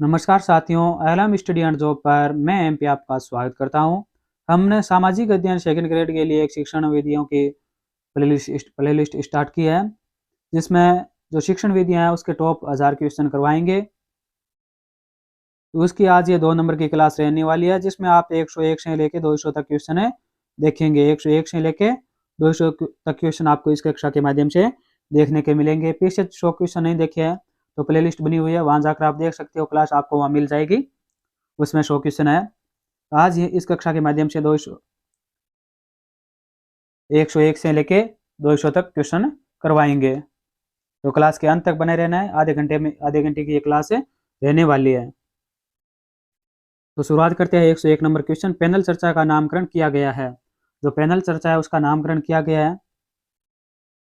नमस्कार साथियों, LM study and job पर मैं एमपी आपका स्वागत करता हूं। हमने सामाजिक अध्ययन सेकंड ग्रेड के लिए एक शिक्षण विधियों की प्लेलिस्ट स्टार्ट की है, जिसमें जो शिक्षण विधियां हैं उसके टॉप 1000 क्वेश्चन करवाएंगे। तो उसकी आज ये 2 नंबर की क्लास रहने वाली है, जिसमें आप 101 से लेके 200 तक क्वेश्चन देखेंगे। 101 से लेके 200 तक क्वेश्चन आपको इस कक्षा के माध्यम से देखने के मिलेंगे। पीछे 100 क्वेश्चन नहीं देखे हैं तो प्लेलिस्ट बनी हुई है, वहां जाकर आप देख सकते हो। क्लास आपको वहां मिल जाएगी, उसमें 100 क्वेश्चन है। आज इस कक्षा के माध्यम से 101 से लेके 200 तक क्वेश्चन करवाएंगे। तो क्लास के अंत तक बने रहना है। आधे घंटे की ये क्लास रहने वाली है। तो शुरुआत करते हैं 101 नंबर क्वेश्चन। पैनल चर्चा का नामकरण किया गया है। जो पैनल चर्चा है उसका नामकरण किया गया है,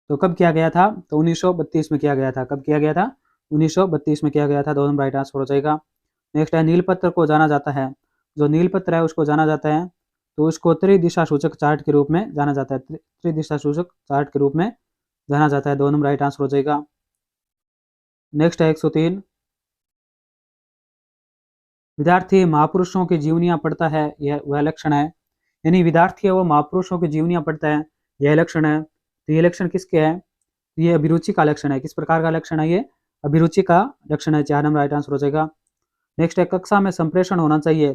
तो कब किया गया था? तो 1932 में किया गया था। कब किया गया था? 1932 में किया गया था। 2 नंबर राइट आंसर हो जाएगा। नेक्स्ट है, नीलपत्र को जाना जाता है। जो नीलपत्र है उसको जाना जाता है, तो उसको त्रिदिशा सूचक चार्ट के रूप में जाना जाता है। त्रिदिशा सूचक चार्ट के रूप में जाना जाता है। 2 नंबर राइट आंसर हो जाएगा। नेक्स्ट है 103, विद्यार्थी महापुरुषों की जीवनियां पढ़ता है, यह वह लक्षण है। यानी विद्यार्थी है वो महापुरुषों की जीवनियां पढ़ता है, यह लक्षण है। तो ये लक्षण किसके है? ये अभिरुचि का लक्षण है। किस प्रकार का लक्षण है? ये अभिरुचि का लक्षण है। 4 नंबर राइट आंसर हो जाएगा। नेक्स्ट है, कक्षा में संप्रेषण होना चाहिए।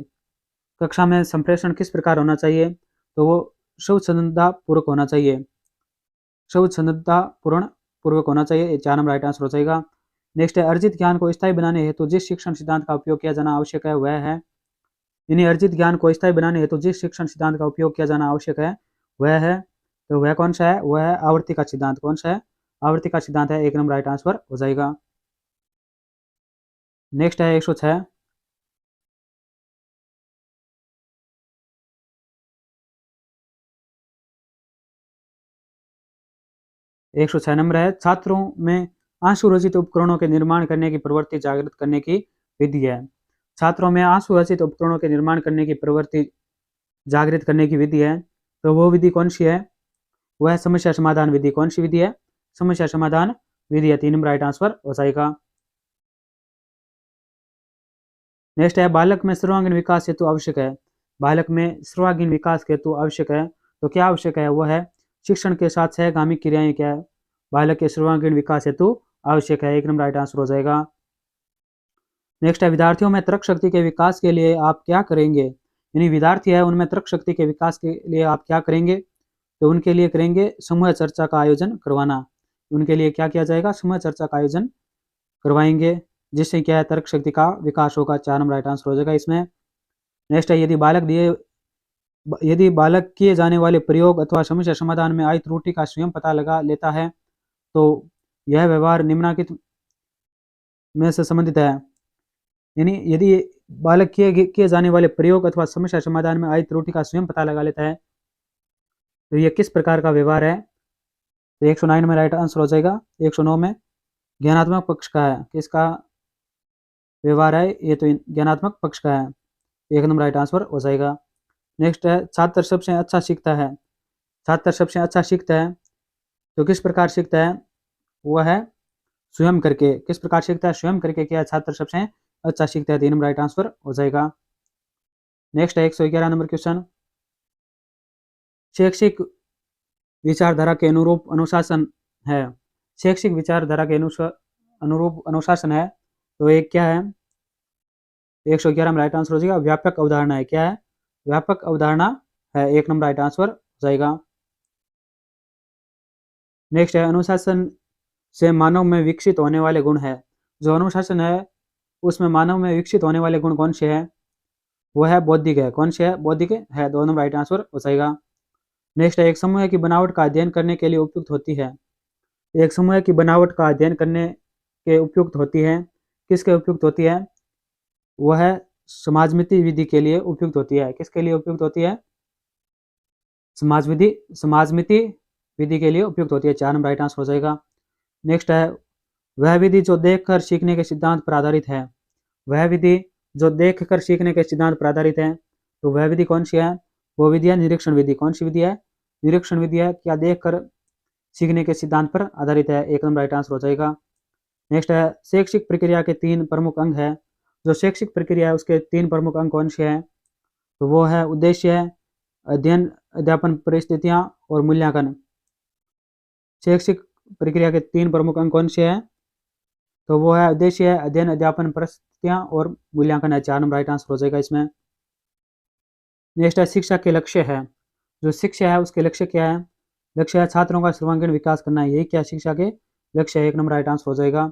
कक्षा में संप्रेषण किस प्रकार होना चाहिए? तो वो स्वच्छंदता पूर्वक होना चाहिए। स्वच्छंदता पूर्वक होना चाहिए। 4 नंबर राइट आंसर हो जाएगा। नेक्स्ट है, अर्जित ज्ञान को स्थायी बनाने हेतु जिस शिक्षण सिद्धांत का उपयोग किया जाना आवश्यक है वह है। यानी अर्जित ज्ञान को स्थायी बनाने हेतु जिस शिक्षण सिद्धांत का उपयोग किया जाना आवश्यक है वह है, तो वह कौन सा है? वह है आवर्ती का सिद्धांत। कौन सा है? आवर्ती का सिद्धांत है। 1 नंबर राइट आंसर हो जाएगा। नेक्स्ट है 106, 106 नंबर है, छात्रों में आंसू रचित उपकरणों के निर्माण करने की प्रवृत्ति जागृत करने की विधि है। छात्रों में आंसू रचित उपकरणों के निर्माण करने की प्रवृत्ति जागृत करने की विधि है, तो वो विधि कौन सी है? वह समस्या समाधान विधि। कौन सी विधि है? समस्या समाधान विधि है। 3 नंबर राइट आंसर हो जाएगा। नेक्स्ट है, बालक में सर्वांगीण विकास हेतु आवश्यक है। बालक में सर्वांगीण विकास हेतु आवश्यक है, तो क्या आवश्यक है? वह है शिक्षण के साथ सहगामी क्रियाएं क्या है? बालक के सर्वांगीण विकास हेतु आवश्यक है। 1 नंबर राइट आंसर हो जाएगा। नेक्स्ट है, विद्यार्थियों में तर्क शक्ति के विकास के लिए आप क्या करेंगे? यानी विद्यार्थी है उनमें तर्क शक्ति के विकास के लिए आप क्या करेंगे? तो उनके लिए करेंगे समूह चर्चा का आयोजन करवाना। उनके लिए क्या किया जाएगा? समूह चर्चा का आयोजन करवाएंगे, जिससे क्या है? तर्क शक्ति का विकास होगा। 4 नंबर राइट आंसर हो जाएगा इसमें। नेक्स्ट है, यदि बालक किए जाने वाले प्रयोग अथवा समस्या समाधान में आई त्रुटि का स्वयं पता लगा लेता है, तो यह व्यवहार निम्नलिखित में से संबंधित है। यानी यदि बालक किए जाने वाले प्रयोग अथवा समस्या समाधान में आई त्रुटि का स्वयं पता लगा लेता है, तो यह किस प्रकार का व्यवहार है? तो 109 में राइट आंसर हो जाएगा। 109 में ज्ञानात्मक पक्ष का है। किसका व्यवहार है? ये तो ज्ञानात्मक पक्ष का है। 1 नंबर राइट आंसर हो जाएगा। नेक्स्ट है, छात्र सबसे अच्छा सीखता है। छात्र सबसे अच्छा सीखता है, तो किस प्रकार सीखता है? वह है स्वयं करके। किस प्रकार सीखता है? स्वयं करके। क्या छात्र सबसे अच्छा सीखता है? 3 नंबर राइट आंसर हो जाएगा। नेक्स्ट है 111 नंबर क्वेश्चन, शैक्षिक विचारधारा के अनुरूप अनुशासन है। शैक्षिक विचारधारा के अनुरूप अनुशासन है, तो एक क्या है? 111 में राइट आंसर हो जाएगा व्यापक अवधारणा है। क्या है? व्यापक अवधारणा है। 1 नंबर राइट आंसर हो जाएगा। नेक्स्ट है, अनुशासन से मानव में विकसित होने वाले गुण है। जो अनुशासन है उसमें मानव में विकसित होने वाले गुण कौन से हैं? वो है बौद्धिक है। कौन से है? बौद्धिक है। 2 नंबर राइट आंसर हो जाएगा। नेक्स्ट है, एक समूह की बनावट का अध्ययन करने के लिए उपयुक्त होती है। एक समूह की बनावट का अध्ययन करने के उपयुक्त होती है। किसके उपयुक्त होती है? वह है समाजमिति विधि के लिए उपयुक्त होती है। किसके लिए उपयुक्त होती है? समाजमिति विधि के लिए उपयुक्त होती है। 4 नंबर राइट आंसर हो जाएगा। नेक्स्ट है, वह विधि जो देखकर सीखने के सिद्धांत पर आधारित है। वह विधि जो देखकर सीखने के सिद्धांत पर आधारित है, तो वह विधि कौन सी है? वो विधि है निरीक्षण विधि। कौन सी विधि है? निरीक्षण विधि है। क्या देखकर सीखने के सिद्धांत पर आधारित है। 1 नंबर राइट आंसर हो जाएगा। नेक्स्ट है, शैक्षिक प्रक्रिया के 3 प्रमुख अंग है। जो शैक्षिक प्रक्रिया है उसके 3 प्रमुख अंग कौन से हैं? तो वो है उद्देश्य, अध्ययन, अध्यापन परिस्थितियाँ और मूल्यांकन। शैक्षिक प्रक्रिया के 3 प्रमुख अंग कौन से हैं? तो वो है उद्देश्य, अध्ययन, अध्यापन परिस्थितियाँ और मूल्यांकन है। 4 नंबर राइट आंसर हो जाएगा इसमें। नेक्स्ट है शिक्षा के लक्ष्य है। जो शिक्षा है उसके लक्ष्य क्या है? लक्ष्य है छात्रों का सर्वांगीण विकास करना है। यही क्या शिक्षा के लक्ष्य है? 1 नंबर राइट आंसर हो जाएगा।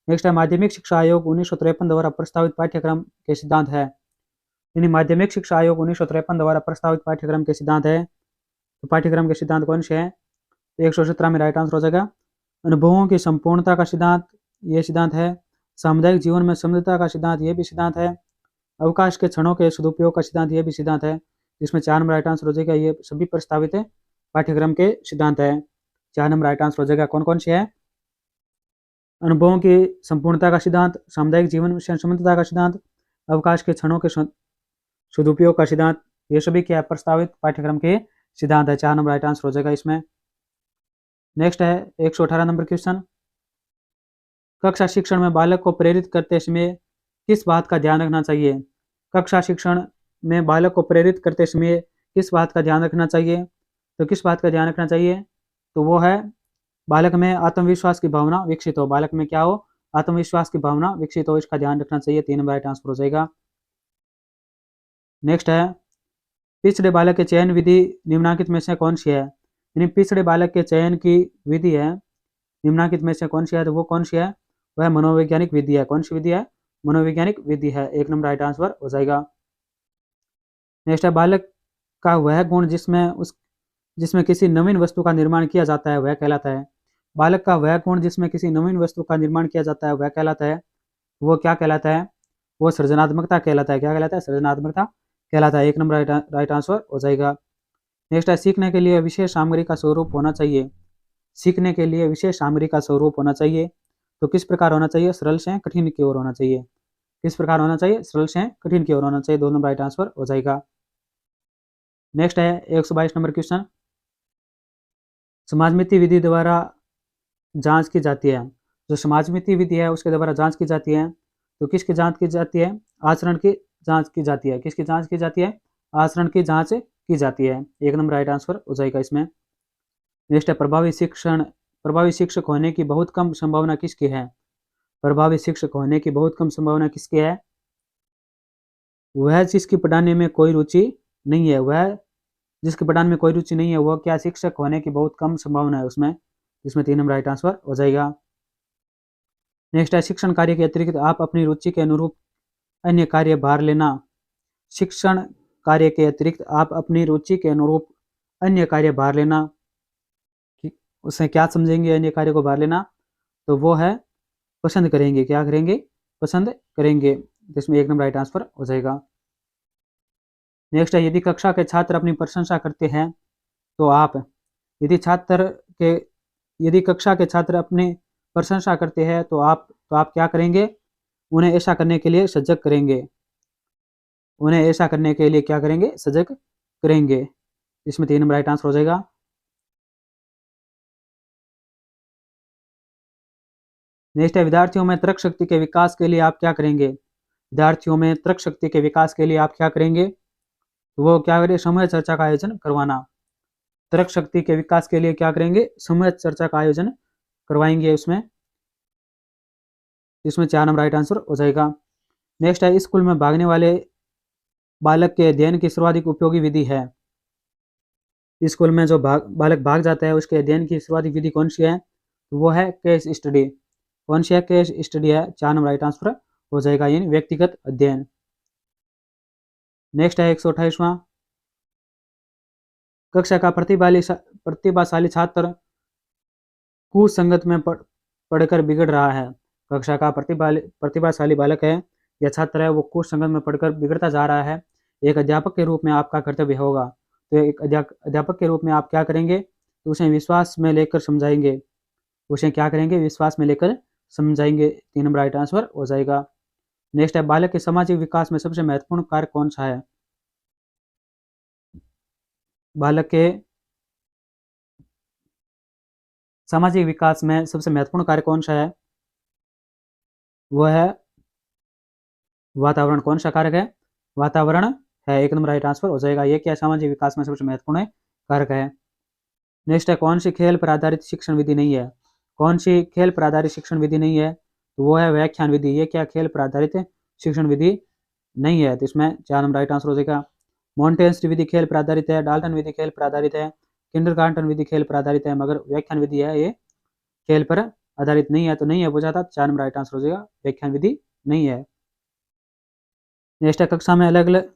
नेक्स्ट है माध्यमिक शिक्षा आयोग 1953 द्वारा प्रस्तावित पाठ्यक्रम के सिद्धांत है। यानी माध्यमिक शिक्षा आयोग 1953 द्वारा प्रस्तावित पाठ्यक्रम के सिद्धांत है। तो पाठ्यक्रम के सिद्धांत कौन से हैं? 117 में राइट आंसर हो जाएगा। अनुभवों की संपूर्णता का सिद्धांत, ये सिद्धांत है। सामुदायिक जीवन में समझौता का सिद्धांत, ये भी सिद्धांत है। अवकाश के क्षणों के सदुपयोग का सिद्धांत, ये भी सिद्धांत है। जिसमें 4 नंबर राइट आंसर हो जाएगा। ये सभी प्रस्तावित है पाठ्यक्रम के सिद्धांत है। 4 नंबर राइट आंसर हो जाएगा। कौन कौन से है? अनुभवों की संपूर्णता का सिद्धांत, सामुदायिक जीवन में संबद्धता का सिद्धांत, अवकाश के क्षणों के सदुपयोग का सिद्धांत, ये सभी क्या प्रस्तावित पाठ्यक्रम के सिद्धांत है। 4 नंबर राइट आंसर हो जाएगा इसमें। नेक्स्ट है 118 नंबर क्वेश्चन। कक्षा शिक्षण में बालक को प्रेरित करते समय किस बात का ध्यान रखना चाहिए? कक्षा शिक्षण में बालक को प्रेरित करते समय किस बात का ध्यान रखना चाहिए? तो किस बात का ध्यान रखना चाहिए? तो वो है बालक में आत्मविश्वास की भावना विकसित हो। बालक में क्या हो? आत्मविश्वास की भावना विकसित हो, इसका ध्यान रखना चाहिए। 3 नंबर राइट आंसर हो जाएगा। नेक्स्ट है पिछड़े बालक के चयन विधि निम्नलिखित में से कौन सी है? यानी पिछड़े बालक के चयन की विधि है निम्नलिखित में से कौन सी है? तो वो कौन सी है? वह मनोवैज्ञानिक विधि है। कौन सी विधि है? मनोवैज्ञानिक विधि है। 1 नंबर राइट आंसर हो जाएगा। नेक्स्ट है बालक का वह गुण जिसमें किसी नवीन वस्तु का निर्माण किया जाता है, वह कहलाता है। बालक का वह गुण जिसमें किसी नवीन वस्तु का निर्माण किया जाता है, वह कहलाता है। वो क्या कहलाता है? वो सृजनात्मकता कहलाता है। क्या कहलाता है? सृजनात्मकता कहलाता है। 1 नंबर राइट आंसर हो जाएगा। नेक्स्ट है सीखने के लिए विशेष सामग्री का स्वरूप होना चाहिए। सीखने के लिए विशेष सामग्री का स्वरूप होना चाहिए। तो किस प्रकार होना चाहिए? सरल से कठिन की ओर होना चाहिए। किस प्रकार होना चाहिए? सरल से कठिन की ओर होना चाहिए। 2 नंबर राइट आंसर हो जाएगा। नेक्स्ट है 122 नंबर क्वेश्चन। समाजमिति विधि द्वारा जांच की जाती है। जो समाजमिति विधि है उसके द्वारा जांच की जाती है। तो किसकी जांच की जाती है? आचरण की जांच की जाती है। किसकी जांच की जाती है? आचरण की जांच की जाती है। 1 नंबर राइट आंसर हो जाएगा इसमें। नेक्स्ट है प्रभावी शिक्षक होने की बहुत कम संभावना किसकी है? प्रभावी शिक्षक होने की बहुत कम संभावना किसकी है? वह जिसकी पढ़ाने में कोई रुचि नहीं है। वह जिसके पढ़ाने में कोई रुचि नहीं है, वह क्या शिक्षक होने की बहुत कम संभावना है उसमें। इसमें 3 नंबर राइट आंसर हो जाएगा। नेक्स्ट है शिक्षण कार्य के अतिरिक्त आप अपनी रुचि के अनुरूप अन्य कार्य भार लेना। शिक्षण कार्य के अतिरिक्त आप अपनी रुचि के अनुरूप अन्य कार्य भार लेना। उससे क्या समझेंगे अन्य कार्य को भार लेना? तो वो है पसंद करेंगे। क्या करेंगे? पसंद करेंगे। जिसमें 1 नंबर राइट आंसर हो जाएगा। नेक्स्ट है यदि कक्षा के छात्र अपनी प्रशंसा करते हैं तो आप यदि छात्र के यदि कक्षा के छात्र अपनी प्रशंसा करते हैं तो आप क्या करेंगे? उन्हें ऐसा करने के लिए सजग करेंगे। उन्हें ऐसा करने के लिए क्या करेंगे? सजग करेंगे। इसमें 3 नंबर राइट आंसर हो जाएगा। नेक्स्ट है विद्यार्थियों में तर्क शक्ति के विकास के लिए आप क्या करेंगे? विद्यार्थियों में तर्क शक्ति के विकास के लिए आप क्या करेंगे? तो वो क्या करेंगे? समूह चर्चा का आयोजन करवाना। तर्क शक्ति के विकास के लिए क्या करेंगे? समूह चर्चा का आयोजन करवाएंगे उसमें। इसमें 4 नंबर राइट आंसर हो जाएगा। नेक्स्ट है स्कूल में भागने वाले बालक के अध्ययन की सर्वाधिक उपयोगी विधि है। स्कूल में जो बालक भाग जाता है उसके अध्ययन की सर्वाधिक विधि कौन सी है? तो वो है केस स्टडी। कौन सी है? केस स्टडी है। 4 नंबर राइट आंसर हो जाएगा, यानी व्यक्तिगत अध्ययन। नेक्स्ट है 128वां। कक्षा का प्रतिभाशाली छात्र कुसंगत में पढ़कर बिगड़ रहा है। कक्षा का प्रतिभाशाली बालक है या छात्र है, वो कुसंगत में पढ़कर बिगड़ता जा रहा है। एक अध्यापक के रूप में आपका कर्तव्य होगा। तो एक अध्यापक के रूप में आप क्या करेंगे? तो उसे विश्वास में लेकर समझाएंगे। उसे क्या करेंगे? विश्वास में लेकर समझाएंगे। 3 नंबर राइट आंसर हो जाएगा। नेक्स्ट है बालक के सामाजिक विकास में सबसे महत्वपूर्ण कार्य कौन सा है? बालक के सामाजिक विकास में सबसे महत्वपूर्ण कार्य कौन सा है? वो है वातावरण कौन सा कारक है? वातावरण है, एक नंबर राइट आंसर हो जाएगा। ये क्या सामाजिक विकास में सबसे महत्वपूर्ण कारक है। नेक्स्ट है, कौन सी खेल पर आधारित शिक्षण विधि नहीं है? कौन सी खेल पर आधारित शिक्षण विधि नहीं है? तो वो है व्याख्यान विधि। ये क्या खेल पर आधारित शिक्षण विधि नहीं है? तो इसमें 4 नंबर राइट आंसर हो जाएगा। मॉन्टेस्क्यू विधि खेल पर आधारित है, डाल्टन विधि खेल पर आधारित है, किंडरगार्टन विधि खेल पर आधारित है, मगर व्याख्यान विधि है ये खेल पर आधारित नहीं है। तो नहीं है पूछा था, 4 नंबर राइट आंसर हो जाएगा, व्याख्यान विधि नहीं है। नेक्स्ट है, कक्षा में अलग अलग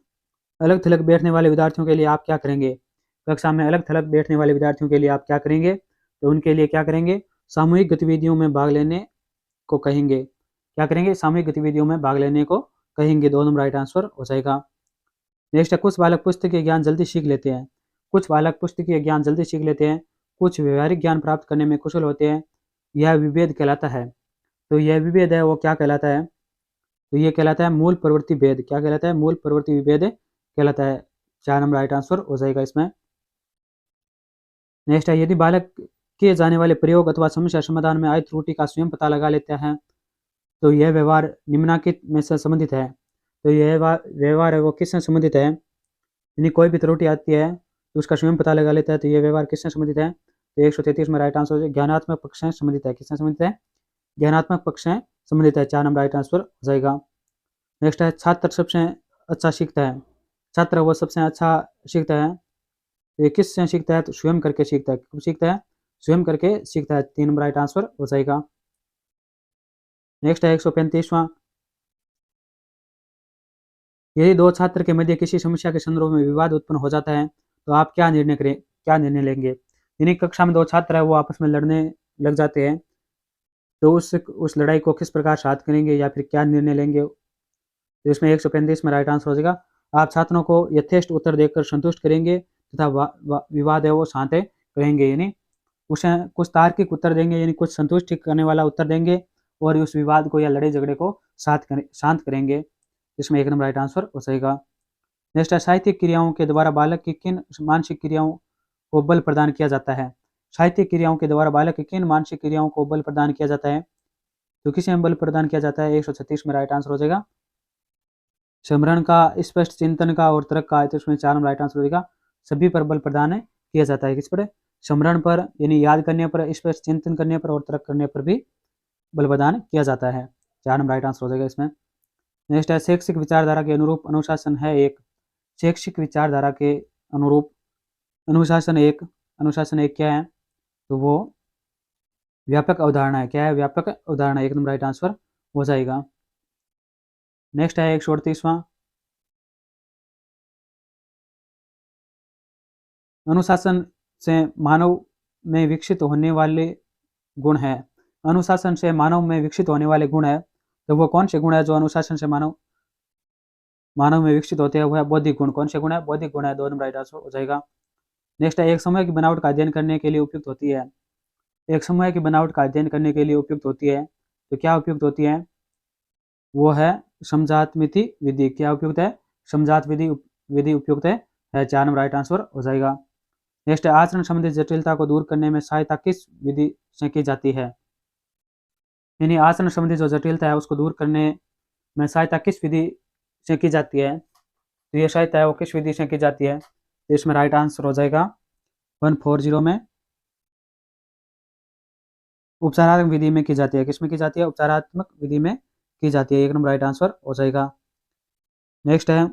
अलग थलग बैठने वाले विद्यार्थियों के लिए आप क्या करेंगे? कक्षा में अलग थलग बैठने वाले विद्यार्थियों के लिए आप क्या करेंगे? तो उनके लिए क्या करेंगे? सामूहिक गतिविधियों में भाग लेने को कहेंगे। क्या करेंगे? सामूहिक गतिविधियों में भाग लेने को कहेंगे। 2 नंबर राइट आंसर हो जाएगा। नेक्स्ट है, कुछ बालक पुस्तकीय ज्ञान जल्दी सीख लेते हैं। कुछ बालक पुस्तकीय ज्ञान जल्दी सीख लेते हैं, कुछ व्यवहारिक ज्ञान प्राप्त करने में कुशल होते हैं। यह विभेद कहलाता है। तो यह विभेद है वो क्या कहलाता है? तो ये कहलाता है मूल प्रवृत्ति भेद। क्या कहलाता है? मूल प्रवृत्ति विभेद कहलाता है। 4 नंबर राइट आंसर हो जाएगा इसमें। नेक्स्ट है, यदि बालक किए जाने वाले प्रयोग अथवा समस्या समाधान में आई त्रुटि का स्वयं पता लगा लेता है तो यह व्यवहार निम्नलिखित में से संबंधित है। तो यह व्यवहार है वो किससे संबंधित है? यानी कोई भी त्रुटि आती है तो उसका स्वयं पता लगा लेता है, तो यह व्यवहार किससे संबंधित है? तो 133 में राइट आंसर है, ज्ञानात्मक पक्ष से संबंधित है। किससे संबंधित है? ज्ञानात्मक पक्ष से संबंधित है। 4 नंबर राइट आंसर हो जाएगा। नेक्स्ट है, छात्र सबसे अच्छा सीखता है। छात्र वो सबसे अच्छा सीखता है, तो ये किससे सीखता है? तो स्वयं करके सीखता है। कब सीखता है? स्वयं करके सीखता है। 3 नंबर राइट आंसर हो जाएगा। नेक्स्ट है 135वां, यदि दो छात्र के मध्य किसी समस्या के संदर्भ में विवाद उत्पन्न हो जाता है तो आप क्या निर्णय लेंगे? यानी कक्षा में दो छात्र है वो आपस में लड़ने लग जाते हैं, तो उस लड़ाई को किस प्रकार शांत करेंगे या फिर क्या निर्णय लेंगे? तो इसमें 135 में राइट आंसर हो जाएगा, आप छात्रों को यथेष्ट उत्तर देकर संतुष्ट करेंगे तथा विवाद है वो शांत करेंगे। यानी उसे कुछ तार्किक उत्तर देंगे, यानी कुछ संतुष्ट करने वाला उत्तर देंगे और उस विवाद को या लड़ाई झगड़े को शांत करेंगे। इसमें 1 नंबर राइट आंसर हो जाएगा। नेक्स्ट है, साहित्यिक क्रियाओं के द्वारा बालक की किन मानसिक क्रियाओं को बल प्रदान किया जाता है? साहित्यिक क्रियाओं के द्वारा बालक की किन मानसिक क्रियाओं को बल प्रदान किया जाता है? तो किसे बल प्रदान किया जाता है? 136 में राइट आंसर हो जाएगा, स्मरण का, स्पष्ट चिंतन का और तर्क का। तो इसमें 4 में राइट आंसर हो जाएगा, सभी पर बल प्रदान किया जाता है। किस पर? स्मरण पर, यानी याद करने पर, स्पष्ट चिंतन करने पर और तर्क करने पर भी बल प्रदान किया जाता है। 4 नंबर राइट आंसर हो जाएगा इसमें। नेक्स्ट है, शैक्षिक विचारधारा के अनुरूप अनुशासन है एक। शैक्षिक विचारधारा के अनुरूप अनुशासन एक क्या है? तो वो व्यापक अवधारणा है। क्या है? व्यापक अवधारणा। 1 नंबर राइट आंसर हो जाएगा। नेक्स्ट है 138वां, अनुशासन से मानव में विकसित होने वाले गुण है। अनुशासन से मानव में विकसित होने वाले गुण है, तो वो कौन से गुण है जो अनुशासन से मानव में विकसित होते हैं? वो है बौद्धिक गुण। कौन से गुण है? बौद्धिक गुण है। 2 नंबर राइट आंसर हो जाएगा। नेक्स्ट है, एक समय की बनावट का अध्ययन करने के लिए उपयुक्त होती है। एक समय की बनावट का अध्ययन करने के लिए उपयुक्त होती है, तो क्या उपयुक्त होती है? वो है समझातमिति विधि। क्या उपयुक्त है? समझात विधि उपयुक्त है। 4 नंबर राइट आंसर हो जाएगा। नेक्स्ट है, आचरण संबंधी जटिलता को दूर करने में सहायता किस विधि से की जाती है? यानी आचरण संबंधी जो जटिलता है उसको दूर करने में सहायता किस विधि से की जाती है? तो ये सहायता है वो किस विधि से की जाती है? तो इसमें राइट आंसर हो जाएगा 140 में उपचारात्मक विधि में की जाती है। किसमें की जाती है? उपचारात्मक विधि में की जाती है। 1 नंबर राइट आंसर हो जाएगा। नेक्स्ट है,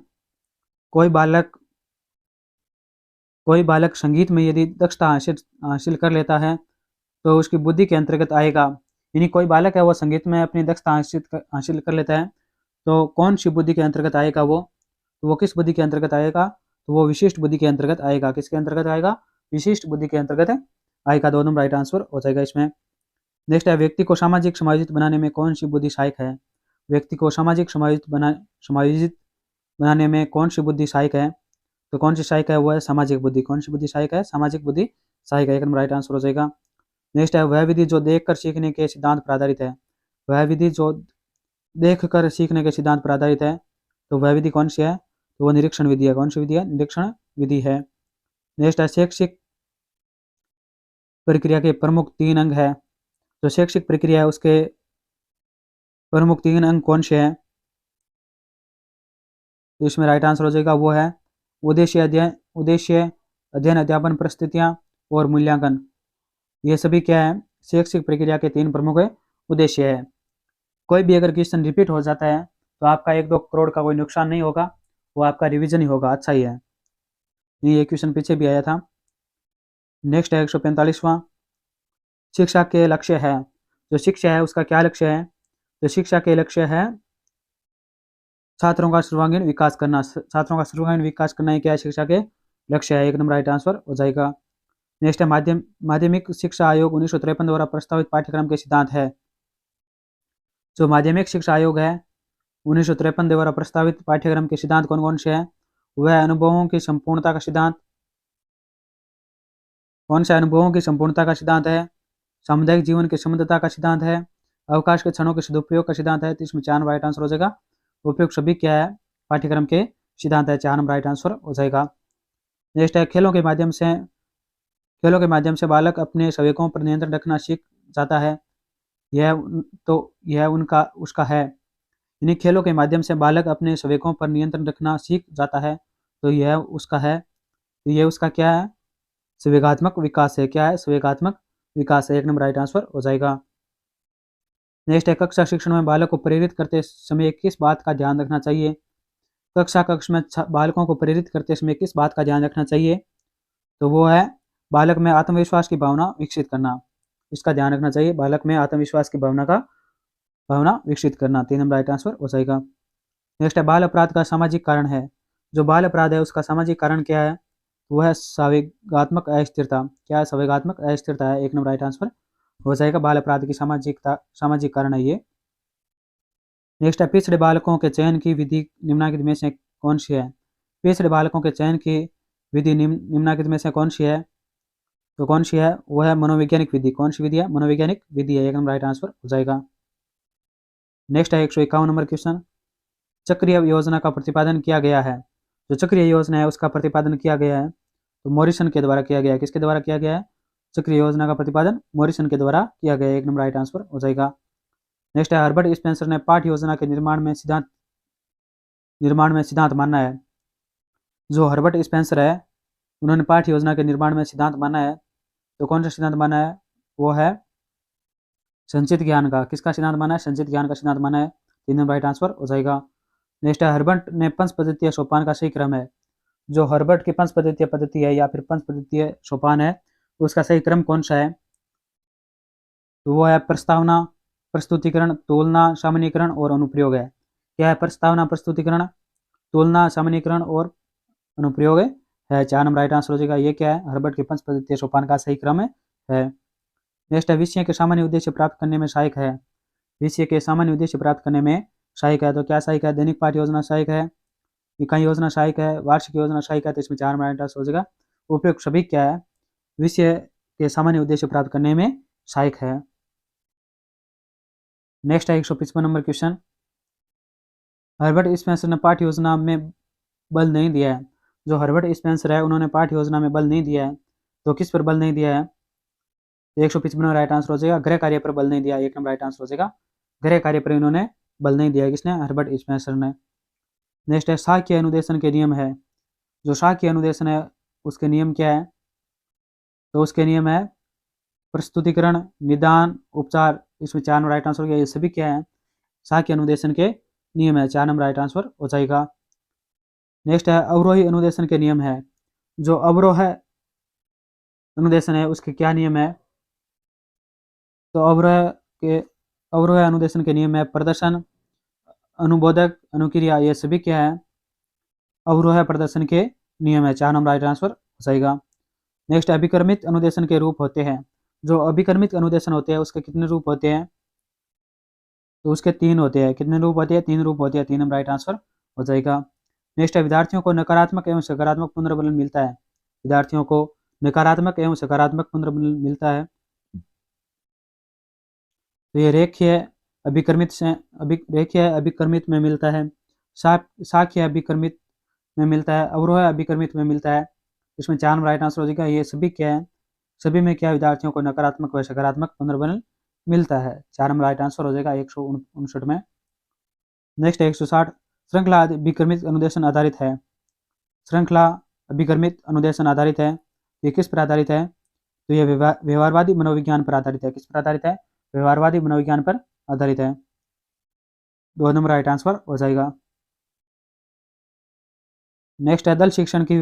कोई बालक संगीत में यदि दक्षता हासिल कर लेता है तो उसकी बुद्धि के अंतर्गत आएगा। यानी कोई बालक है वो संगीत में अपनी दक्षता हासिल कर लेता है, तो कौन सी बुद्धि के अंतर्गत आएगा वो? तो वो किस बुद्धि के अंतर्गत आएगा? तो वो विशिष्ट बुद्धि के अंतर्गत आएगा। किसके अंतर्गत आएगा? विशिष्ट बुद्धि के अंतर्गत आएगा। 2 नंबर राइट आंसर हो जाएगा इसमें। नेक्स्ट है, व्यक्ति को सामाजिक समायोजित बनाने में कौन सी बुद्धि सहायक है? व्यक्ति को सामाजिक समायोजित बनाने में कौन सी बुद्धि सहायक है? तो कौन सी सहायक है? वो है सामाजिक बुद्धि। कौन सी बुद्धि सहायक है? सामाजिक बुद्धि सहायक है। 1 नंबर राइट आंसर हो जाएगा। नेक्स्ट है, वह विधि जो देखकर सीखने के सिद्धांत पर आधारित है। वह विधि जो देखकर सीखने के सिद्धांत पर आधारित है, तो वह विधि कौन सी है? तो वो निरीक्षण विधि है। कौन सी विधि है? निरीक्षण विधि है। नेक्स्ट है, शैक्षिक प्रक्रिया के प्रमुख 3 अंग है। जो शैक्षिक प्रक्रिया है उसके प्रमुख 3 अंग कौन से हैं? तो इसमें राइट आंसर हो जाएगा वो है उद्देश्य अध्ययन अध्यापन परिस्थितियाँ और मूल्यांकन। ये सभी क्या है, शैक्षिक प्रक्रिया के 3 प्रमुख उद्देश्य है। कोई भी अगर क्वेश्चन रिपीट हो जाता है तो आपका 1-2 करोड़ का कोई नुकसान नहीं होगा, वो आपका रिवीजन ही होगा, अच्छा ही है। ये क्वेश्चन पीछे भी आया था। नेक्स्ट है 145वां, शिक्षा के लक्ष्य है। जो शिक्षा है उसका क्या लक्ष्य है? तो शिक्षा के लक्ष्य है छात्रों का सर्वांगीण विकास करना। छात्रों का सर्वांगीण विकास करना ही क्या है, शिक्षा के लक्ष्य है। 1 नंबर राइट आंसर हो जाएगा। नेक्स्ट है माध्यमिक शिक्षा आयोग 1953 द्वारा प्रस्तावित पाठ्यक्रम के सिद्धांत है। जो माध्यमिक शिक्षा आयोग है 1953 द्वारा प्रस्तावित पाठ्यक्रम के सिद्धांत कौन कौन से हैं? वह अनुभवों की संपूर्णता का सिद्धांत, कौन से अनुभवों की संपूर्णता का सिद्धांत है, सामुदायिक जीवन की संबद्धता का सिद्धांत है, अवकाश के क्षणों के सदुपयोग का सिद्धांत है। तो इसमें 4 राइट आंसर हो जाएगा। उपयुक्त सभी क्या है, पाठ्यक्रम के सिद्धांत है। 4 नंबर राइट आंसर हो जाएगा। नेक्स्ट है खेलों के माध्यम से बालक अपने संवेगों पर नियंत्रण रखना सीख जाता है। यह उनका उसका है, यानी खेलों के माध्यम से बालक अपने संवेगों पर नियंत्रण रखना सीख जाता है, तो यह उसका है। तो यह उसका क्या है, संवेगात्मक विकास है। क्या है, संवेगात्मक विकास है। 1 नंबर राइट आंसर हो जाएगा। नेक्स्ट है कक्षा शिक्षण में बालक को प्रेरित करते समय किस बात का ध्यान रखना चाहिए? कक्ष में बालकों को प्रेरित करते समय किस बात का ध्यान रखना चाहिए? तो वो है बालक में आत्मविश्वास की भावना विकसित करना। इसका ध्यान रखना चाहिए, बालक में आत्मविश्वास की भावना विकसित करना। 3 नंबर राइट आंसर हो जाएगा। नेक्स्ट है बाल अपराध का सामाजिक कारण है। जो बाल अपराध है उसका सामाजिक कारण क्या है? वो है संवेगात्मक अस्थिरता। क्या है, संवेगात्मक अस्थिरता है। 1 नंबर राइट आंसर हो जाएगा। बाल अपराध की सामाजिक कारण है ये। नेक्स्ट है पिछड़े बालकों के चयन की विधि निम्नलिखित में से कौन सी है? पिछड़े बालकों के चयन की विधि निम्नलिखित में से कौन सी है? तो कौन सी है, वो है मनोवैज्ञानिक विधि। कौन सी विधि है? मनोवैज्ञानिक विधि है। 1 नंबर राइट आंसर हो जाएगा। नेक्स्ट है 151 नंबर क्वेश्चन, चक्रीय योजना का प्रतिपादन किया गया है। जो चक्रीय योजना है उसका प्रतिपादन किया गया है तो मॉरिसन के द्वारा किया गया है। किसके द्वारा किया गया है? चक्रीय योजना का प्रतिपादन मॉरिसन के द्वारा किया गया है। 1 नंबर राइट आंसर हो जाएगा। नेक्स्ट है हर्बर्ट स्पेंसर ने पाठ्य योजना के निर्माण में सिद्धांत माना है। जो हर्बर्ट स्पेंसर है उन्होंने पाठ्य योजना के निर्माण में सिद्धांत माना है, तो कौन सा सिद्धांत माना है? वो है संचित ज्ञान का। किसका सिद्धांत माना है? संचित ज्ञान का सिद्धांत माना है। 3 नंबर राइट आंसर हो जाएगा। नेक्स्ट है हर्बर्ट ने पंच पद्धतीय सोपान का सही क्रम है। जो हर्बर्ट की पंच पद्धतीय पद्धति है या फिर पंच पद्धतीय सोपान है उसका सही क्रम कौन सा है? तो वो है प्रस्तावना, प्रस्तुतिकरण, तुलना, सामान्यीकरण और अनुप्रयोग है। क्या है? प्रस्तावना, प्रस्तुतिकरण, तुलना, सामान्यीकरण और अनुप्रयोग है। 4 नंबर राइट आंसर हो जाएगा। ये क्या है? हर्बर्ट के पंच पद्धतीय सोपान का सही क्रम है। नेक्स्ट है विषय के सामान्य उद्देश्य प्राप्त करने में सहायक है। विषय के सामान्य उद्देश्य प्राप्त करने में सहायक है, तो क्या सहायक है? दैनिक पाठ्य योजना सहायक है, इकाई योजना सहायक है, वार्षिक योजना सहायक है। तो इसमें 4 नंबर राइट आंसर हो जाएगा। उपयुक्त सभी क्या है? विषय के सामान्य उद्देश्य प्राप्त करने में सहायक है। नेक्स्ट है 155 नंबर क्वेश्चन, हर्बर्ट स्पेंसर ने पाठ्य योजना में बल नहीं दिया है। जो हर्बर्ट स्पेंसर है उन्होंने पाठ्य योजना में बल नहीं दिया है, तो किस पर बल नहीं दिया है? 155 राइट आंसर हो जाएगा। गृह कार्य पर बल नहीं दिया। 1 नंबर राइट आंसर हो जाएगा। गृह कार्य पर इन्होंने बल नहीं दिया। किसने? हर्बर्ट स्पेंसर ने। नेक्स्ट है शाक्य अनुदेशन के नियम है। जो शाक्य अनुदेशन है उसके नियम क्या है? तो उसके नियम है प्रस्तुतिकरण, निदान, उपचार। इसमें 4 नंबर राइट आंसर हो गया। ये सभी क्या है? शाक्य अनुदेशन के नियम है। 4 नंबर राइट आंसर हो जाएगा। नेक्स्ट है अवरोही अनुदेशन के नियम है। जो अवरोह अनुदेशन है उसके क्या नियम है? तो अवरोह अनुदेशन के नियम है प्रदर्शन, अनुबोधक, अनुक्रिया। ये सभी क्या है? अवरोह प्रदर्शन के नियम है। 4 नंबर राइट आंसर हो जाएगा। नेक्स्ट अभिक्रमित अनुदेशन के रूप होते हैं। जो अभिक्रमित अनुदेशन होते हैं उसके कितने रूप होते हैं? तो उसके 3 होते हैं। कितने रूप होते हैं? 3 रूप होते हैं। 3 नंबर राइट आंसर हो जाएगा। नेक्स्ट है विद्यार्थियों को नकारात्मक एवं सकारात्मक पुनर्बलन मिलता है। विद्यार्थियों को नकारात्मक एवं सकारात्मक पुनर्बलन मिलता है। तो ये रेखीय अभिक्रमित में मिलता है, शाखीय अभिक्रमित में मिलता है, अवरोह अभिक्रमित में मिलता है। इसमें 4 नंबर राइट आंसर हो जाएगा। ये सभी क्या है? सभी में क्या विद्यार्थियों को नकारात्मक व सकारात्मक पुनर्बलन मिलता है। 4 नंबर राइट आंसर हो जाएगा 159 में। नेक्स्ट है 160, श्रृंखला अभिक्रमित अनुदेशन आधारित है। श्रृंखला अभिक्रमित अनुदेशन आधारित है। ये किस पर आधारित है? तो ये व्यवहारवादी मनोविज्ञान पर आधारित है। किस पर आधारित है? व्यवहारवादी मनोविज्ञान पर आधारित है। 2 नंबर राइट आंसर हो जाएगा। नेक्स्ट है दल शिक्षण की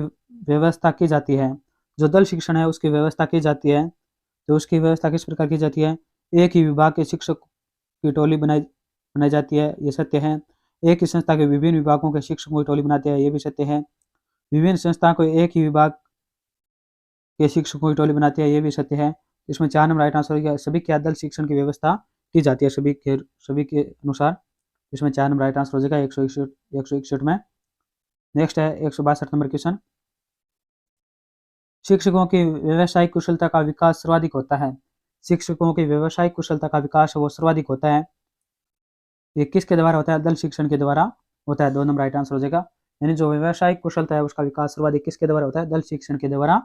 व्यवस्था की जाती है। जो दल शिक्षण है उसकी व्यवस्था की जाती है, तो उसकी व्यवस्था किस प्रकार की जाती है? एक ही विभाग के शिक्षक की टोली बनाई जाती है, ये सत्य है। एक ही संस्था के विभिन्न विभागों के शिक्षकों की टोली बनाते हैं, ये भी सत्य है। विभिन्न संस्थाओं को एक ही विभाग के शिक्षकों की टोली बनाते हैं, ये भी सत्य है। इसमें 4 नंबर राइट आंसर हो गया। सभी क्या दल शिक्षण की व्यवस्था की जाती है, सभी के अनुसार। इसमें 4 नंबर राइट आंसर हो जाएगा 161 में। नेक्स्ट है 162 नंबर क्वेश्चन। शिक्षकों की व्यवसायिक कुशलता का विकास सर्वाधिक होता है। शिक्षकों की व्यवसायिक कुशलता का विकास वो सर्वाधिक होता है, ये किसके द्वारा होता है? दल शिक्षण के द्वारा होता है। 2 नंबर राइट आंसर हो जाएगा। यानी जो व्यवसायिक कुशलता है उसका विकास सर्वाधिक किसके द्वारा होता है? दल शिक्षण के द्वारा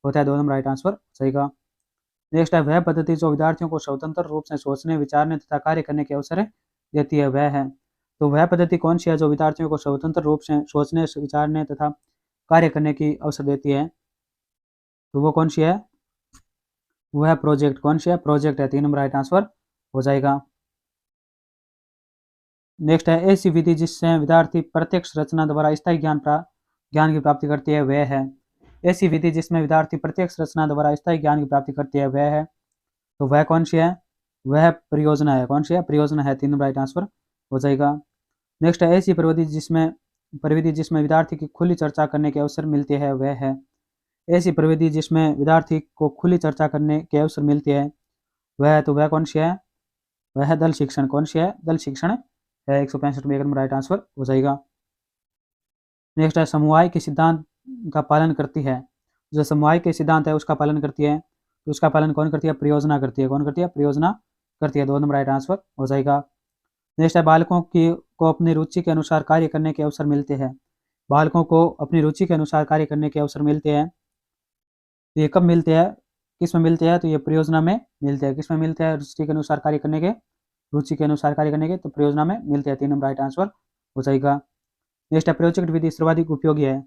होता है। 2 नंबर राइट आंसर जाएगा। नेक्स्ट है वह पद्धति जो विद्यार्थियों को स्वतंत्र रूप से सोचने, विचारने तथा कार्य करने के अवसर देती है, वह है। तो वह पद्धति कौन सी है जो विद्यार्थियों को स्वतंत्र रूप से सोचने, विचारने तथा कार्य करने की अवसर देती है? तो वो कौन सी है? वो है प्रोजेक्ट। कौन सी है? प्रोजेक्ट है। 3 नंबर राइट आंसर हो जाएगा। नेक्स्ट है ऐसी विधि जिससे विद्यार्थी प्रत्यक्ष रचना द्वारा स्थायी ज्ञान की प्राप्ति करती है, वह है। ऐसी विधि जिसमें विद्यार्थी प्रत्यक्ष रचना द्वारा स्थायी ज्ञान की प्राप्ति करती है, वह है। तो वह कौन सी है? वह परियोजना है। कौन सी है? परियोजना है। 3 नंबर राइट आंसर हो जाएगा। नेक्स्ट है ऐसी प्रविधि जिसमें विद्यार्थी की खुली चर्चा करने के अवसर मिलते हैं, वह है। ऐसी प्रविधि जिसमें विद्यार्थी को खुली चर्चा करने के अवसर मिलते हैं, वह, तो वह कौन सी है? वह है दल शिक्षण। कौन सी है? दल शिक्षण है। 165 में 1 नंबर राइट आंसर हो जाएगा। नेक्स्ट है समवाय के सिद्धांत का पालन करती है। जो समवाय के सिद्धांत है उसका पालन करती है, तो उसका पालन कौन करती है? परियोजना करती है। कौन करती है? परियोजना करती है। 2 नंबर राइट आंसर हो जाएगा। नेक्स्ट है बालकों को अपनी रुचि के अनुसार कार्य करने के अवसर मिलते हैं। बालकों को अपनी रुचि के अनुसार कार्य करने के अवसर मिलते हैं। ये कब मिलते हैं? किस में मिलते हैं? तो ये परियोजना में मिलते हैं। किस में मिलते हैं? रुचि के अनुसार कार्य करने के, तो परियोजना में मिलते हैं। 3 नंबर राइट आंसर हो जाएगा। नेक्स्ट है प्रोजेक्ट विधि सर्वाधिक उपयोगी है।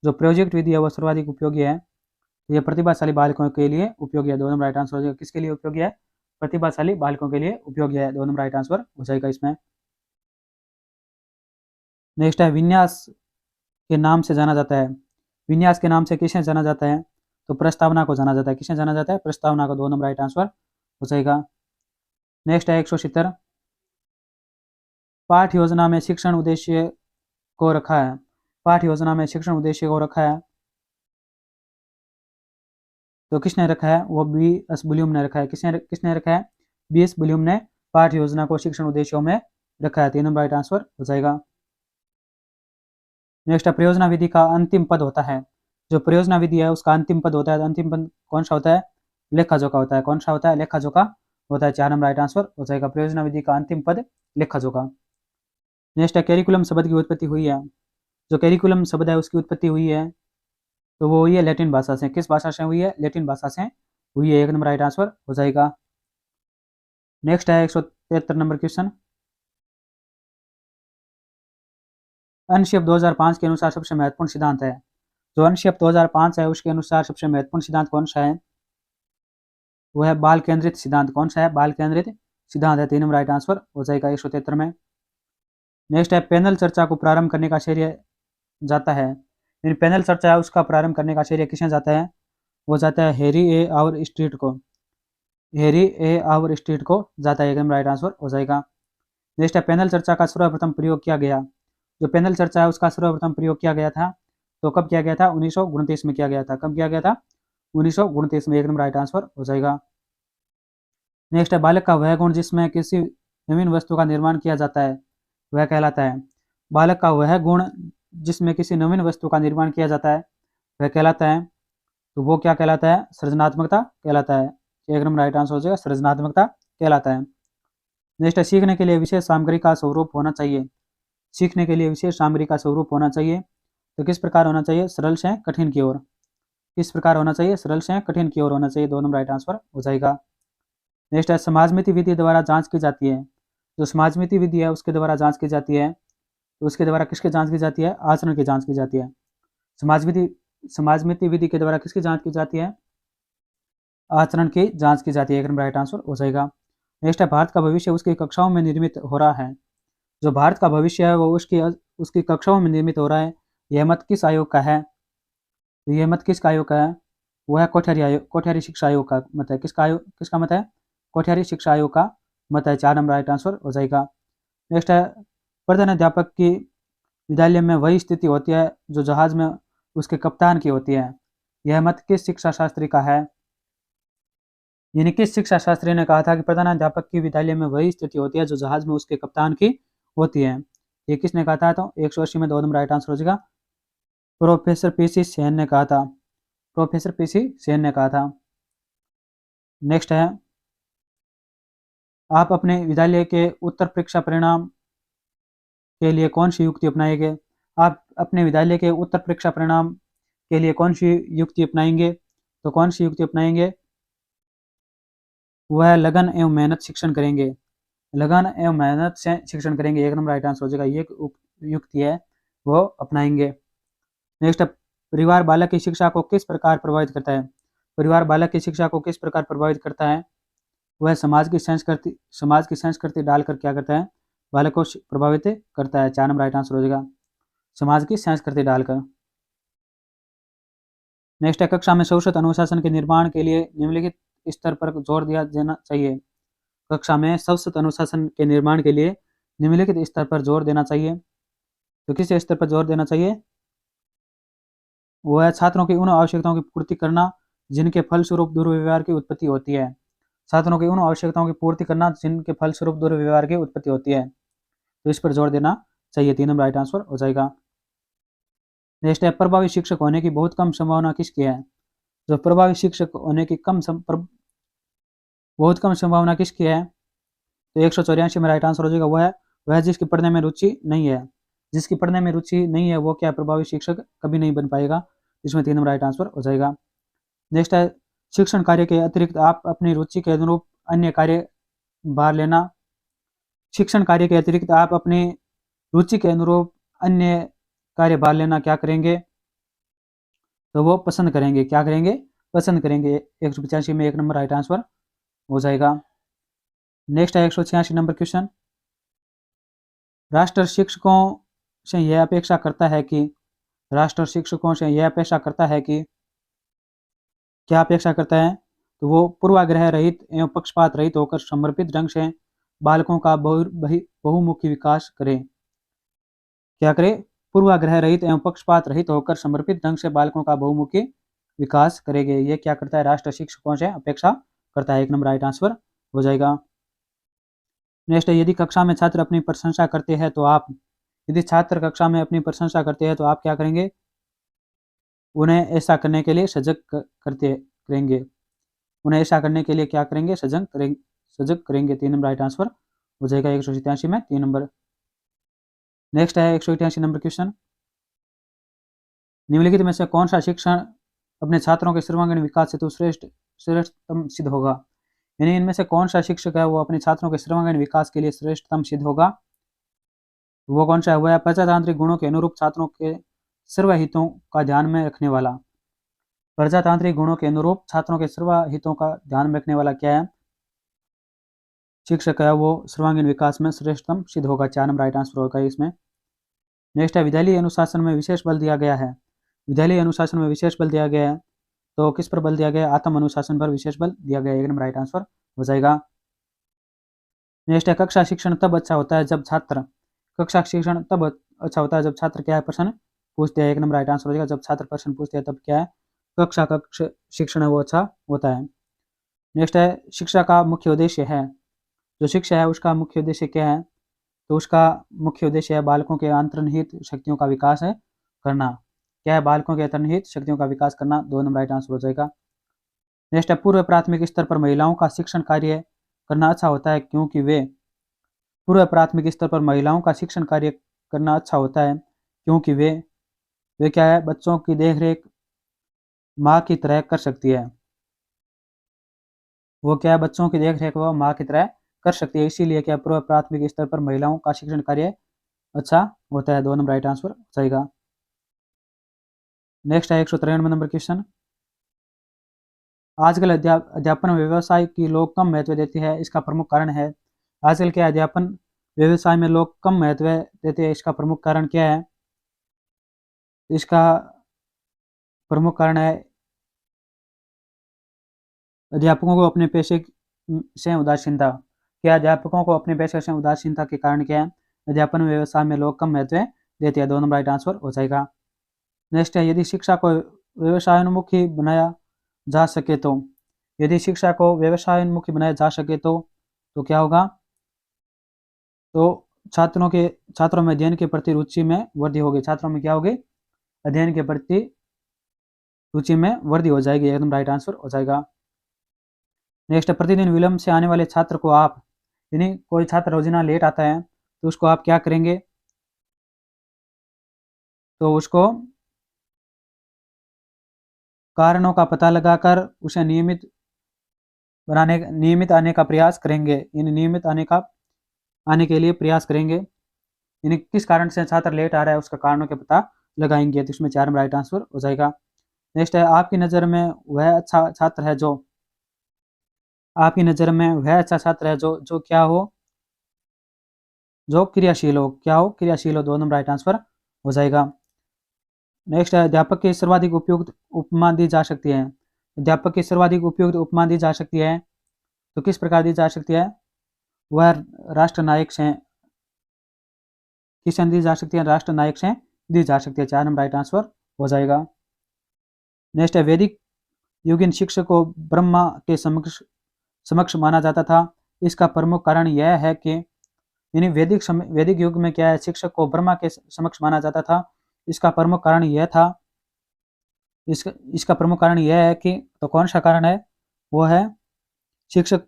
जो प्रोजेक्ट विधि है वो सर्वाधिक उपयोगी है, ये प्रतिभाशाली बालकों के लिए उपयोगी है। 2 नंबर राइट आंसर हो जाएगा। किसके लिए उपयोगी है? प्रतिभाशाली बालकों के लिए उपयोगी है। 2 नंबर राइट आंसर हो जाएगा इसमें। नेक्स्ट है विन्यास के नाम से जाना जाता है। विन्यास के नाम से किसे जाना जाता है? तो प्रस्तावना को जाना जाता है। किसे जाना जाता है? प्रस्तावना को। 2 नंबर राइट आंसर हो जाएगा। नेक्स्ट है 170। पाठ योजना में शिक्षण उद्देश्य को रखा है। पाठ योजना में शिक्षण उद्देश्य को रखा है, तो किसने रखा है? वो B.S. बुलियम ने रखा है। किसने रखा है? B.S. बुलियम ने पाठ योजना को शिक्षण उद्देश्यों में रखा है। 3 नंबर राइट आंसर हो जाएगा। नेक्स्ट है परियोजना विधि का अंतिम पद होता है। जो परियोजना विधि है उसका अंतिम पद होता है। अंतिम पद कौन सा होता है? लेखा जोखा होता है। कौन सा होता है? लेखा जोखा होता है। 4 नंबर राइट आंसर हो जाएगा। परियोजना विधि का अंतिम पद लेखा जोखा। नेक्स्ट है कैरिकुलम शब्द की उत्पत्ति हुई है। जो कैरिकुलम शब्द है उसकी उत्पत्ति हुई है, तो वो हुई है लैटिन भाषा से। किस भाषा से हुई है? लैटिन भाषा से हुई है। 1 नंबर राइट आंसर हो जाएगा। नेक्स्ट है 173 नंबर क्वेश्चन। अनशिप 2005 के अनुसार सबसे महत्वपूर्ण सिद्धांत है। जो अनशिप 2005 है उसके अनुसार सबसे महत्वपूर्ण सिद्धांत कौन सा है? वो है बाल केंद्रित सिद्धांत। कौन सा है? बाल केंद्रित सिद्धांत है। 3 नंबर राइट आंसर हो जाएगा 173 में। नेक्स्ट है पैनल चर्चा को प्रारंभ करने का श्रेय जाता है। पैनल चर्चा है उसका प्रारंभ करने का श्रेय किसे जाता है? वो जाता है हैरी ए और स्ट्रीट को। हैरी ए और स्ट्रीट को जाता है। 1 नंबर राइट आंसर हो जाएगा। नेक्स्ट है पैनल चर्चा का सर्वप्रथम प्रयोग किया गया। जो पैनल चर्चा है उसका सर्वप्रथम प्रयोग किया गया था, तो कब किया गया था? 1929 में किया गया था। कब किया गया था? 1929 में। 1 नंबर राइट आंसर हो जाएगा। नेक्स्ट है बालक का वह गुण जिसमें किसी नवीन वस्तु का निर्माण किया जाता है, वह कहलाता है। बालक का वह गुण जिसमें किसी नवीन वस्तु का निर्माण किया जाता है, वह कहलाता है। तो वो क्या कहलाता है? सृजनात्मकता कहलाता है। 1 नंबर राइट आंसर हो जाएगा। सृजनात्मकता कहलाता है। नेक्स्ट है सीखने के लिए विशेष सामग्री का स्वरूप होना चाहिए। सीखने के लिए विशेष सामग्री का स्वरूप होना चाहिए, तो किस प्रकार होना चाहिए? सरल से कठिन की ओर। किस प्रकार होना चाहिए? सरल से कठिन की ओर होना चाहिए। 2 नंबर राइट आंसर हो जाएगा। नेक्स्ट है समाजमिति विधि द्वारा जांच की जाती है। जो समाजमिति विधि है उसके द्वारा जांच की जाती है, तो उसके द्वारा किसकी जांच की जाती है? आचरण की जांच की जाती है। समाजमिति विधि के द्वारा किसकी जांच की जाती है? आचरण की जांच की जाती है। एकदम राइट आंसर हो जाएगा। नेक्स्ट है, भारत का भविष्य उसकी कक्षाओं में निर्मित हो रहा है। जो भारत का भविष्य है वो उसकी उसकी कक्षाओं में निर्मित हो रहा है। यह मत किस आयोग का है? तो यह मत किसका आयोग का है? वो है कोठारी आयोग, कोठारी शिक्षा आयोग का मत है। किसका मत है? कोठारी शिक्षा आयोग का मत है। 4 नंबर राइट आंसर हो जाएगा। नेक्स्ट है, प्रधान अध्यापक की विद्यालय में वही स्थिति होती है जो जहाज में उसके कप्तान की होती है। यह मत किस शिक्षा शास्त्री का है? यानी किस शिक्षा शास्त्री ने कहा था कि प्रधानाध्यापक की विद्यालय में वही स्थिति होती है जो जहाज में उसके कप्तान की होती है? ये किसने कहा था? तो 180 में 2 नंबर राइट आंसर हो जाएगा। प्रोफेसर पीसी सेन ने कहा था। प्रोफेसर पीसी सेन ने कहा था। नेक्स्ट है, आप अपने विद्यालय के उत्तर परीक्षा परिणाम के लिए कौन सी युक्ति अपनाएंगे? आप अपने विद्यालय के उत्तर परीक्षा परिणाम के लिए कौन सी युक्ति अपनाएंगे? तो कौन सी युक्ति अपनाएंगे? वह लगन एवं मेहनत शिक्षण करेंगे। लगन एवं मेहनत से शिक्षण करेंगे। एक नंबर राइट आंसर हो जाएगा। ये युक्ति है वो अपनाएंगे। नेक्स्ट, परिवार बालक की शिक्षा को किस प्रकार प्रभावित करता है? परिवार बालक की शिक्षा को किस प्रकार प्रभावित करता है? वह समाज की संस्कृति डालकर क्या करता है? बालक को प्रभावित करता है। 4 नंबर राइट आंसर हो जाएगा। समाज की संस्कृति डालकर। नेक्स्ट है, कक्षा में शोषित अनुशासन के निर्माण के लिए निम्नलिखित स्तर पर जोर दिया जाना चाहिए। कक्षा में शोषित अनुशासन के निर्माण के लिए निम्नलिखित स्तर पर जोर देना चाहिए। तो किस स्तर पर जोर देना चाहिए? वो है छात्रों की उन आवश्यकताओं की पूर्ति करना जिनके फलस्वरूप दुर्व्यवहार की उत्पत्ति होती है। छात्रों की उन आवश्यकताओं की पूर्ति करना जिनके फलस्वरूप दुर्व्यवहार की उत्पत्ति होती है। तो इस पर जोर देना चाहिए। 3 नंबर राइट आंसर हो जाएगा। नेक्स्ट है, प्रभावी शिक्षक होने की बहुत कम संभावना किसकी है? जो प्रभावी शिक्षक होने की बहुत कम संभावना किसकी है? तो 184 में राइट आंसर हो जाएगा। वह जिसकी पढ़ने में रुचि नहीं है। जिसकी पढ़ने में रुचि नहीं है वो क्या प्रभावी शिक्षक कभी नहीं बन पाएगा। इसमें 3 नंबर राइट आंसर हो जाएगा। नेक्स्ट है, शिक्षण कार्य के अतिरिक्त आप अपनी रुचि के अनुरूप अन्य कार्य भाग लेना। शिक्षण कार्य के अतिरिक्त आप अपनी रुचि के अनुरूप अन्य कार्य भाग लेना क्या करेंगे? तो वो पसंद करेंगे। क्या करेंगे? पसंद करेंगे। 185 में 1 नंबर राइट आंसर हो जाएगा। नेक्स्ट है 186 नंबर क्वेश्चन। राष्ट्र शिक्षकों से यह अपेक्षा करता है कि राष्ट्र शिक्षकों से यह अपेक्षा करता है कि क्या अपेक्षा करता है? तो वो पूर्वाग्रह रहित एवं पक्षपात रहित होकर समर्पित ढंग से बालकों का बहुमुखी विकास करें। क्या करे? पूर्वाग्रह रहित एवं पक्षपात रहित होकर समर्पित ढंग से बालकों का बहुमुखी विकास करेंगे। ये क्या करता है? राष्ट्र शिक्षकों से अपेक्षा करता है। 1 नंबर राइट आंसर हो जाएगा। नेक्स्ट है, यदि कक्षा में छात्र अपनी प्रशंसा करते हैं तो आप यदि छात्र कक्षा में अपनी प्रशंसा करते हैं तो आप क्या करेंगे? उन्हें ऐसा करने के लिए सजग करेंगे। उन्हें ऐसा करने के लिए क्या करेंगे? सजग करेंगे। 3 नंबर राइट आंसर हो जाएगा। 187 में 3 नंबर। नेक्स्ट है 188 नंबर क्वेश्चन। निम्नलिखित में से कौन सा शिक्षण अपने छात्रों के सर्वांगीण विकास हेतु श्रेष्ठतम सिद्ध होगा? यानी इनमें से कौन सा शिक्षक है वो अपने छात्रों के सर्वांगीण विकास के लिए श्रेष्ठतम सिद्ध होगा? वो कौन सा है? वो है प्रजातांत्रिक गुणों के अनुरूप छात्रों के सर्वहितों का ध्यान में रखने वाला। प्रजातांत्रिक गुणों के अनुरूप छात्रों के सर्वहितों का ध्यान में रखने वाला क्या है? शिक्षक है वो सर्वांगीण विकास में श्रेष्ठतम सिद्ध होगा। 4 नंबर राइट आंसर होगा इसमें। नेक्स्ट है, विद्यालय अनुशासन में विशेष बल दिया गया है। विद्यालय अनुशासन में विशेष बल दिया गया है तो किस पर बल दिया गया है? आत्म अनुशासन पर विशेष बल दिया गया है। 1 नंबर राइट आंसर हो जाएगा। नेक्स्ट है, कक्षा शिक्षण तब अच्छा होता है जब छात्र क्या है? प्रश्न पूछते हैं। 1 नंबर राइट आंसर हो जाएगा। जब छात्र प्रश्न पूछते हैं तब क्या है? कक्षा शिक्षण है वो अच्छा होता है। नेक्स्ट है, शिक्षा का मुख्य उद्देश्य है। जो शिक्षा है उसका मुख्य उद्देश्य क्या है? तो उसका मुख्य उद्देश्य है बालकों के अंतर्निहित शक्तियों का विकास है करना। क्या है? बालकों के अंतर्निहित शक्तियों का विकास करना। 2 नंबर राइट आंसर हो जाएगा। नेक्स्ट है, पूर्व प्राथमिक स्तर पर महिलाओं का शिक्षण कार्य करना अच्छा होता है क्योंकि वे पूर्व प्राथमिक स्तर पर महिलाओं का शिक्षण कार्य करना अच्छा होता है क्योंकि वे क्या है? बच्चों की देखरेख माँ की तरह कर सकती है। वो क्या है? बच्चों की देखरेख वो माँ की तरह कर सकती है। इसीलिए क्या पूर्व प्राथमिक स्तर पर महिलाओं का शिक्षण कार्य अच्छा होता है, 2 नंबर राइट आंसर जाएगा। नेक्स्ट है 193 नंबर क्वेश्चन। आजकल अध्यापन व्यवसाय की लोग कम महत्व देते हैं, इसका प्रमुख कारण है। आजकल के अध्यापन व्यवसाय में लोग कम महत्व देते हैं, इसका प्रमुख कारण क्या है? इसका प्रमुख कारण है अध्यापकों को अपने पेशे से उदासीनता। क्या अध्यापकों को अपने पेशे से उदासीनता के कारण क्या है? अध्यापन व्यवसाय में लोग कम महत्व देते हैं, 2 नंबर राइट आंसर हो जाएगा। नेक्स्ट है, यदि शिक्षा को व्यवसायोन्मुखी बनाया जा सके तो, यदि शिक्षा को व्यवसायोन्मुखी बनाया जा सके तो क्या होगा? तो छात्रों में अध्ययन के प्रति रुचि में वृद्धि होगी। छात्रों में क्या होगी? अध्ययन के प्रति रुचि में वृद्धि हो जाएगी, एकदम राइट आंसर हो जाएगा। नेक्स्ट, प्रतिदिन विलंब से आने वाले छात्र को आप, यानी कोई छात्र रोजाना लेट आता है तो उसको आप क्या करेंगे? तो उसको कारणों का पता लगाकर उसे नियमित आने का प्रयास करेंगे। इन नियमित आने के लिए प्रयास करेंगे, यानी किस कारण से छात्र लेट आ रहा है उसका कारणों के पता लगाएंगे। तो इसमें 4 में राइट आंसर हो जाएगा। नेक्स्ट है, आपकी नज़र में वह अच्छा छात्र है जो, आपकी नज़र में वह अच्छा छात्र है जो क्या हो? जो क्रियाशील हो। क्या हो? क्रियाशील हो, 2 नंबर राइट आंसर हो जाएगा। नेक्स्ट है, अध्यापक की सर्वाधिक उपयुक्त उपमा दी जा सकती है। अध्यापक की सर्वाधिक उपयुक्त उपमा दी जा सकती है तो किस प्रकार दी जा सकती है? वह राष्ट्र नायक से, किससे दी जा सकती है? राष्ट्र नायक से दी जा सकती है, 4 नंबर राइट आंसर हो जाएगा। नेक्स्ट है, वैदिक युगीन शिक्षक को ब्रह्मा के समक्ष माना जाता था, इसका प्रमुख कारण यह है कि, यानी वैदिक युग में क्या है, शिक्षक को ब्रह्मा के समक्ष माना जाता था। इसका प्रमुख कारण यह था, इसका प्रमुख कारण यह है कि, तो कौन सा कारण है? वो है शिक्षक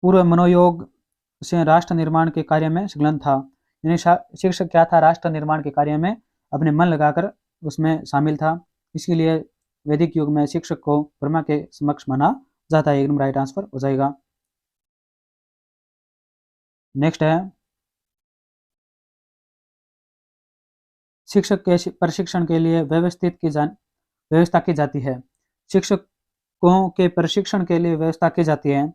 पूर्व मनोयोग से राष्ट्र निर्माण के कार्य में संलग्न था। यानी शिक्षक क्या था? राष्ट्र निर्माण के कार्य में अपने मन लगाकर उसमें शामिल था, इसीलिए वैदिक युग में शिक्षक को ब्रह्मा के समक्ष माना जाता है, एकदम राइट आंसर हो जाएगा। नेक्स्ट है, शिक्षक के प्रशिक्षण के लिए व्यवस्था की जाती है। शिक्षकों के प्रशिक्षण के लिए व्यवस्था की जाती है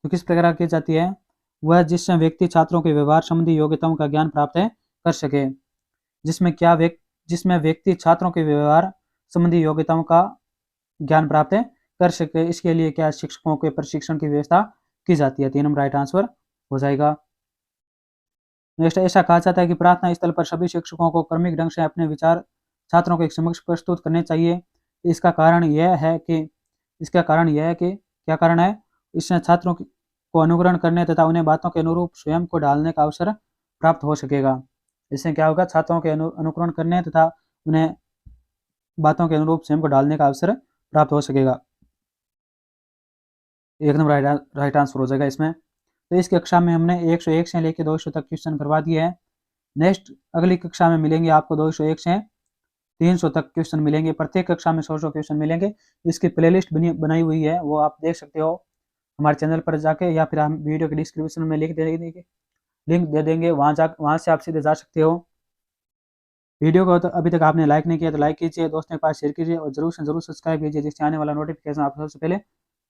तो किस प्रकार की जाती है? वह जिससे व्यक्ति छात्रों के व्यवहार संबंधी योग्यताओं का ज्ञान प्राप्त कर सके। जिसमें व्यक्ति छात्रों के व्यवहार संबंधी योग्यताओं का ज्ञान प्राप्त कर सके, इसके लिए क्या शिक्षकों के प्रशिक्षण की व्यवस्था की जाती है, 3 नंबर राइट आंसर हो जाएगा। नेक्स्ट, ऐसा कहा जाता है कि प्रार्थना स्थल पर सभी शिक्षकों को क्रमिक ढंग से अपने विचार छात्रों के समक्ष प्रस्तुत करने चाहिए। इसका कारण यह है कि क्या कारण है? इससे छात्रों को अनुकरण करने तथा उन्हें बातों के अनुरूप स्वयं को ढालने का अवसर प्राप्त हो सकेगा। इससे क्या होगा? छात्रों के अनुकरण करने तथा उन्हें बातों के अनुरूप स्वयं को ढालने का अवसर प्राप्त हो सकेगा, एकदम राइट आंसर हो जाएगा इसमें। तो इस कक्षा में हमने 101 से लेकर 200 तक क्वेश्चन करवा दिए हैं। नेक्स्ट अगली कक्षा में मिलेंगे आपको 201 से 300 तक क्वेश्चन मिलेंगे, प्रत्येक कक्षा में 100 क्वेश्चन मिलेंगे। इसकी प्लेलिस्ट बनाई हुई है, वो आप देख सकते हो हमारे चैनल पर जाके, या फिर हम वीडियो के डिस्क्रिप्शन में लिंक दे देंगे, वहाँ से आप सीधे जा सकते हो। वीडियो को तो अभी तक आपने लाइक नहीं किया तो लाइक कीजिए, दोस्तों के पास शेयर कीजिए और जरूर से जरूर सब्सक्राइब कीजिए, जिससे आने वाला नोटिफिकेशन आपको सबसे पहले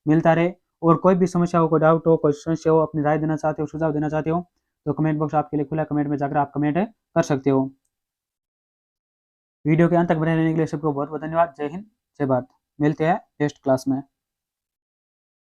मिलता रहे। और कोई भी समस्या हो, कोई डाउट हो, कोई समस्या हो, अपनी राय देना चाहते हो, सुझाव देना चाहते हो, तो कमेंट बॉक्स आपके लिए खुला, कमेंट में जाकर आप कमेंट कर सकते हो। वीडियो के अंत तक बने रहने के लिए सबको बहुत बहुत धन्यवाद। जय हिंद, जय भारत। मिलते हैं नेक्स्ट क्लास में।